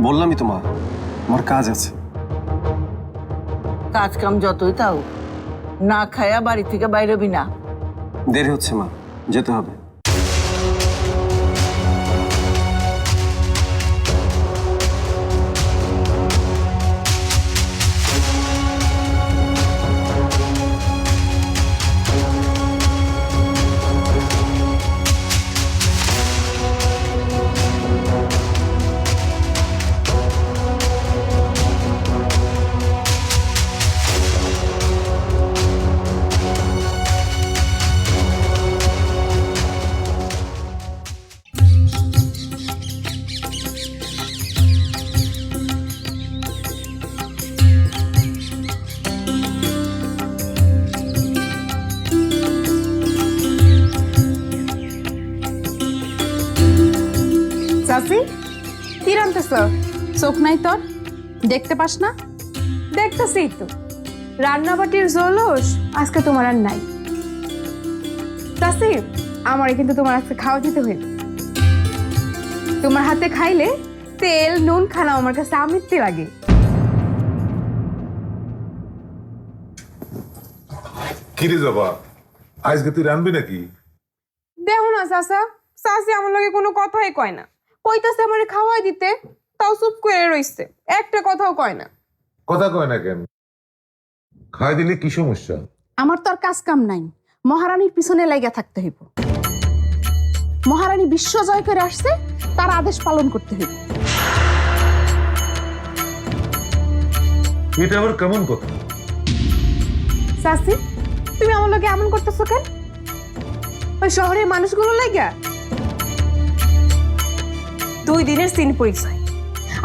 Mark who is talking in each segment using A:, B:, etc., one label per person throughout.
A: বললামই তো মা, আমার কাজ আছে।
B: কাজ কাম যতই তাও না খায়া বাড়ি থেকে বাইরে হবি না।
A: দেরি হচ্ছে মা, যেতে হবে।
C: চাচি কি রান্তেছ? চোখ নাই তোর, দেখতে পাস না? দেখতেছি তো, রান্নাবাটির জলস আজকে তোমার আর নাই। চাচি আমারে কিন্তু তোমার আজকে খাওয়া দিতে হইল। তোমার হাতে খাইলে তেল নুন খানা আমার কাছে আমৃত্যু লাগে।
D: কিরে জবা, আজকে তুই রানবি নাকি?
C: দেখো না চাচা, চাচি আমার লগে কোনো কথাই কয় না। কইতাছে আমারে খাওয়াই দিতে, তাও চুপ করে রইছে, একটা কথাও কয় না।
D: কথা কয় না কেন? খাই দিলে কি সমস্যা?
E: আমার তো আর কাজ কাম নাই, মহারানীর পিছনে লাগা থাকতে হইব। মহারানী বিশ্ব জয় করে আসছে, তার আদেশ পালন করতে হইব।
D: এটা আবার কেমন কথা?
C: চাচি তুমি আমার লগে এমন করতেছো কেন? ওই শহরের মানুষগুলো লাগা 2 দিনের সিন পরিচয়,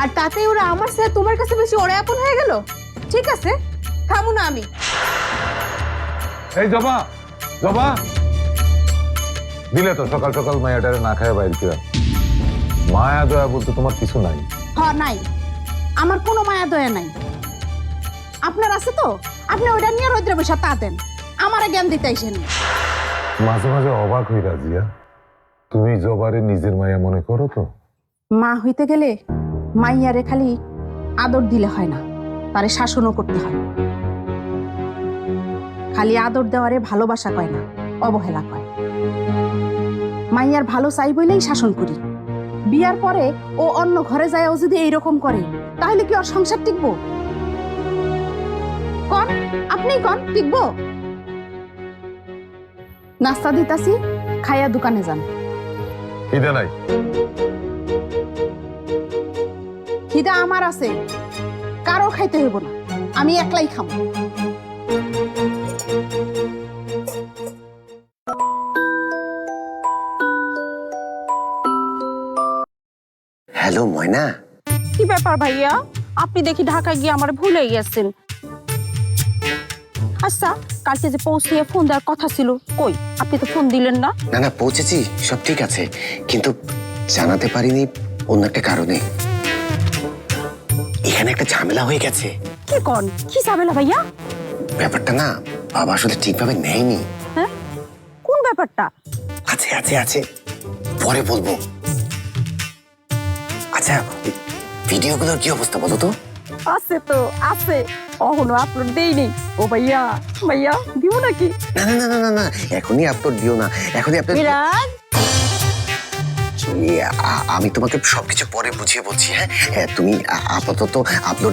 C: আর তাতে ওরা আমার সাথে তোমার কাছে বেশি ওরা আপন হয়ে গেল। ঠিক আছে, খাবো না আমি।
D: এই জবা, জবা দিলে তো সকাল সকাল মায়াটারে না খায় বাইর কিরা। মায়া দয়া বলতে তোমার কিছু নাই।
E: নাই, আমার কোনো মায়া দয়া নাই। আপনার আছে তো, আপনি ওইটা নিয়ে রৌদ্রে বসে তা দেন, আমারে জ্ঞান দিতে আইসেন।
D: মাঝে মাঝে অবাক হই রাজিয়া, তুমি জবারে নিজের মায়া মনে করো তো?
E: মা হইতে গেলে মাইয়ারে খালি আদর দিলে হয় না, তারে শাসনও করতে হয়। খালি আদর দেওয়ারে ভালোবাসা কয় না, অবহেলা কয়। মাইয়ার ভালো চাই বইলেই শাসন করি। বিয়ার পরে ও অন্য ঘরে যায়, ও যদি এইরকম করে তাহলে কি ওর সংসার টিকবো? কন, আপনি কন, টিকবো? নাস্তা দিতাছি, খাইয়া দোকানে যান।
D: খিদে নাই?
E: খিদা আমার আছে, কারো খাইতে হইব না, আমি একলাই খাবো।
F: হ্যালো ময়না।
G: কি ব্যাপার ভাইয়া, আপনি দেখি ঢাকায় গিয়ে আমার ভুলে গেছেন। আচ্ছা, কালকে যে পৌঁছিয়ে ফোন দেওয়ার কথা ছিল, কই আপনি তো ফোন দিলেন না?
F: না না, পৌঁছেছি, সব ঠিক আছে, কিন্তু জানাতে পারিনি অন্য একটা কারণে। এখানে একটা ঝামেলা হয়ে গেছে।
G: কি কন, কি ঝামেলা ভাইয়া?
F: ব্যাপারটা না বাবা আসলে ঠিকভাবে নেয়নি।
G: হ্যাঁ, কোন ব্যাপারটা?
F: আছে আছে আছে, পরে বলবো। আচ্ছা, ভিডিওগুলোর কি অবস্থা বলো তো?
G: আছে তো আছে, অহনো আপলোড দেইনি। ও ভাইয়া, ভাইয়া দিব নাকি?
F: না না না না না না, এখনই আপলোড দিও না, এখনই আপলোড।
B: বিরাজ,
F: আমি তোমাকে সবকিছু পরে বুঝিয়ে বলছি। হ্যাঁ, তুমি আপাতত আপলোড